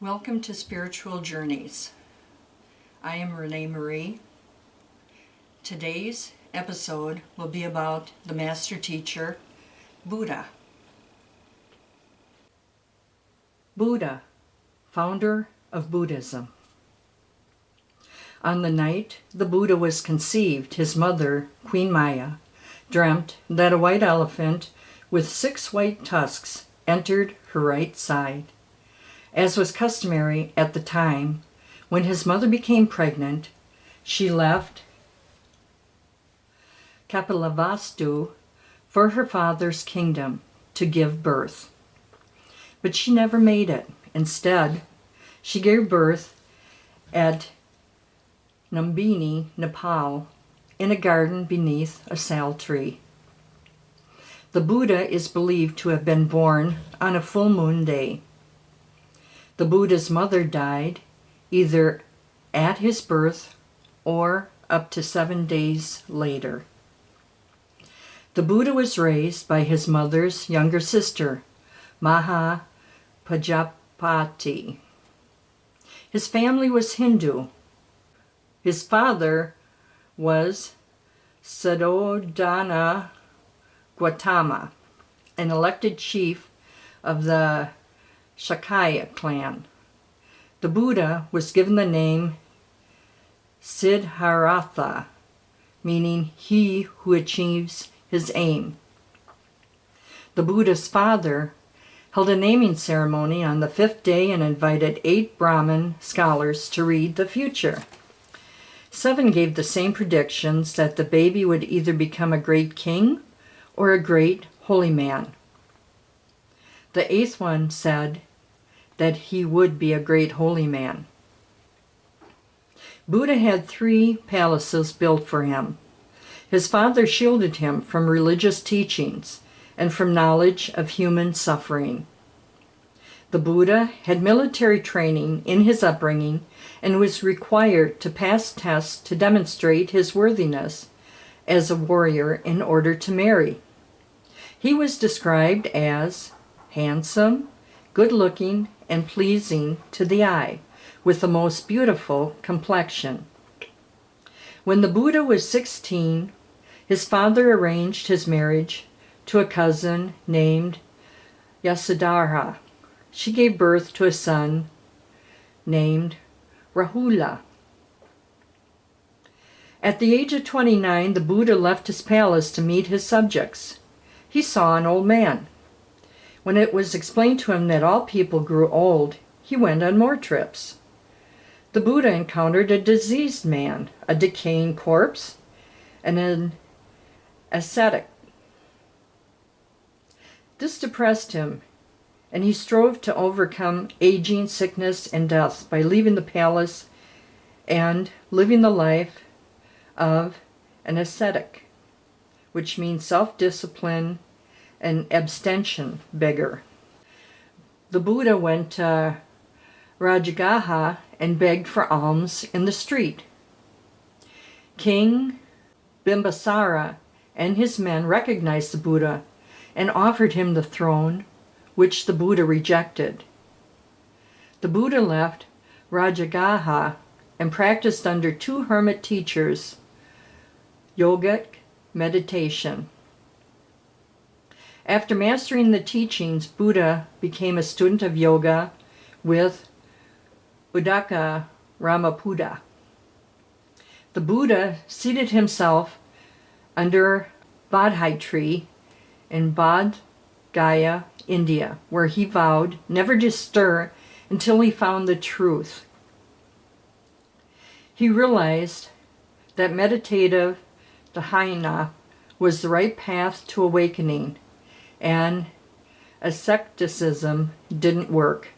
Welcome to Spiritual Journeys. I am Renee Marie. Today's episode will be about the master teacher, Buddha. Buddha, founder of Buddhism. On the night the Buddha was conceived, his mother, Queen Maya, dreamt that a white elephant with 6 white tusks entered her right side. As was customary at the time, when his mother became pregnant, she left Kapilavastu for her father's kingdom to give birth. But she never made it. Instead, she gave birth at Lumbini, Nepal, in a garden beneath a sal tree. The Buddha is believed to have been born on a full moon day. The Buddha's mother died either at his birth or up to 7 days later. The Buddha was raised by his mother's younger sister, Maha Pajapati. His family was Hindu. His father was Suddhodana Gautama, an elected chief of the Shakya clan. The Buddha was given the name Siddhartha, meaning he who achieves his aim. The Buddha's father held a naming ceremony on the 5th day and invited 8 Brahmin scholars to read the future. 7 gave the same predictions that the baby would either become a great king or a great holy man. The 8th one said that he would be a great holy man. Buddha had 3 palaces built for him. His father shielded him from religious teachings and from knowledge of human suffering. The Buddha had military training in his upbringing and was required to pass tests to demonstrate his worthiness as a warrior in order to marry. He was described as handsome, good-looking, and pleasing to the eye, with the most beautiful complexion. When the Buddha was 16, his father arranged his marriage to a cousin named Yasodhara. She gave birth to a son named Rahula. At the age of 29, the Buddha left his palace to meet his subjects. He saw an old man. When it was explained to him that all people grew old, he went on more trips. The Buddha encountered a diseased man, a decaying corpse, and an ascetic. This depressed him, and he strove to overcome aging, sickness, and death by leaving the palace and living the life of an ascetic, which means self-discipline and abstention beggar. The Buddha went to Rajagaha and begged for alms in the street. King Bimbisara and his men recognized the Buddha and offered him the throne, which the Buddha rejected. The Buddha left Rajagaha and practiced under 2 hermit teachers yogic meditation. After mastering the teachings, Buddha became a student of yoga with Uddaka Ramapuda. The Buddha seated himself under Bodhi tree in Bodh Gaya, India, where he vowed never to stir until he found the truth. He realized that meditative dhyana was the right path to awakening, and asceticism didn't work.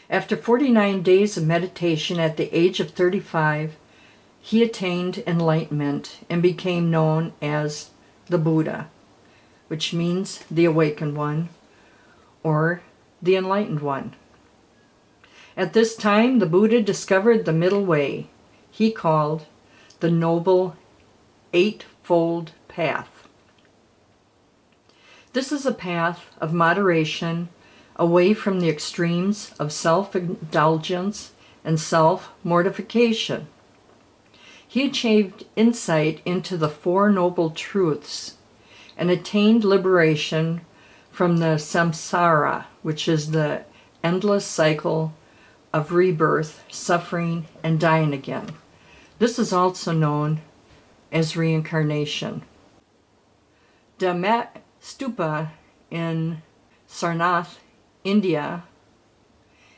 After 49 days of meditation at the age of 35, he attained enlightenment and became known as the Buddha, which means the awakened one or the enlightened one. At this time, the Buddha discovered the middle way, he called the Noble Eightfold Path. This is a path of moderation, away from the extremes of self-indulgence and self-mortification. He achieved insight into the Four Noble Truths and attained liberation from the samsara, which is the endless cycle of rebirth, suffering, and dying again. This is also known as reincarnation. Dhammam Stupa in Sarnath, India,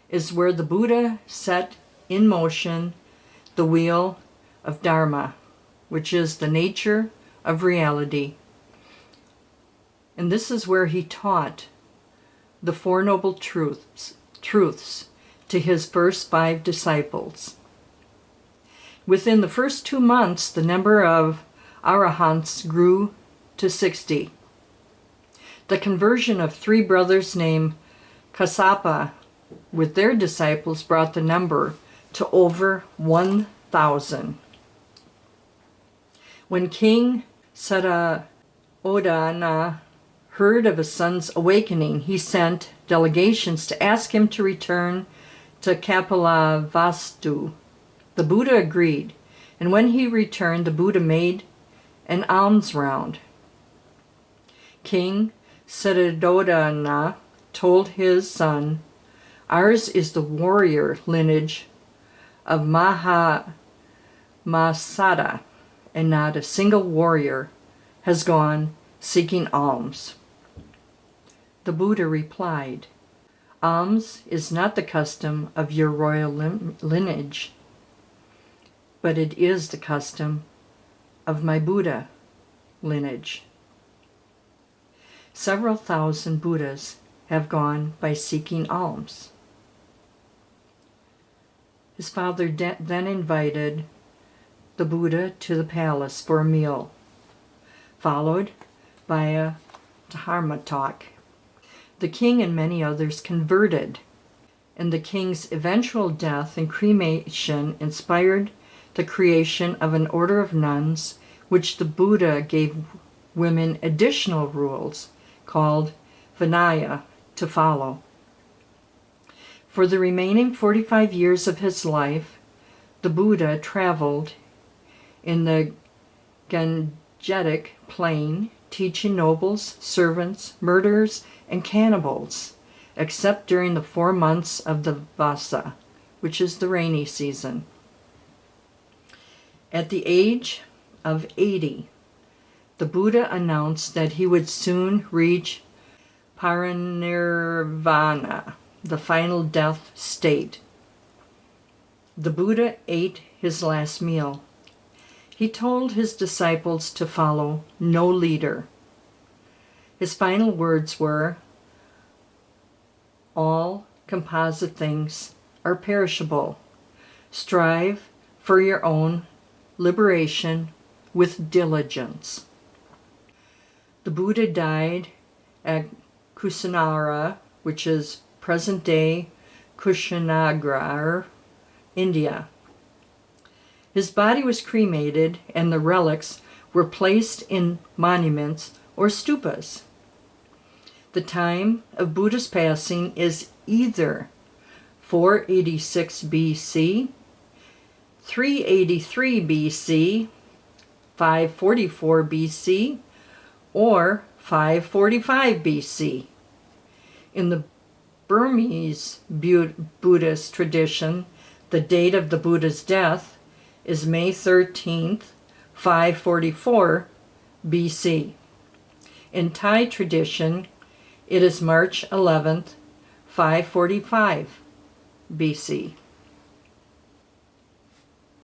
is where the Buddha set in motion the wheel of Dharma, which is the nature of reality. And this is where he taught the Four Noble Truths to his first 5 disciples. Within the first 2 months, the number of arahants grew to 60. The conversion of 3 brothers named Kassapa with their disciples brought the number to over 1,000. When King Suddhodana heard of his son's awakening, he sent delegations to ask him to return to Kapilavastu. The Buddha agreed, and when he returned, the Buddha made an alms round. King Suddhodana told his son, "Ours is the warrior lineage of Mahamasada, and not a single warrior has gone seeking alms." The Buddha replied, "Alms is not the custom of your royal lineage, but it is the custom of my Buddha lineage." Several thousand Buddhas have gone by seeking alms. His father then invited the Buddha to the palace for a meal, followed by a dharma talk. The king and many others converted, and the king's eventual death and cremation inspired the creation of an order of nuns, which the Buddha gave women additional rules called Rene'e to follow. For the remaining 45 years of his life, the Buddha traveled in the Gangetic plain, teaching nobles, servants, murderers, and cannibals, except during the 4 months of the Vasa, which is the rainy season. At the age of 80, the Buddha announced that he would soon reach parinirvana, the final death state. The Buddha ate his last meal. He told his disciples to follow no leader. His final words were, "All composite things are perishable. Strive for your own liberation with diligence." The Buddha died at Kusinara, which is present-day Kushinagar, India. His body was cremated, and the relics were placed in monuments or stupas. The time of Buddha's passing is either 486 BC, 383 BC, 544 BC, or 545 BC. In the Burmese Buddhist tradition, the date of the Buddha's death is May 13th, 544 BC. In Thai tradition, it is March 11th, 545 BC.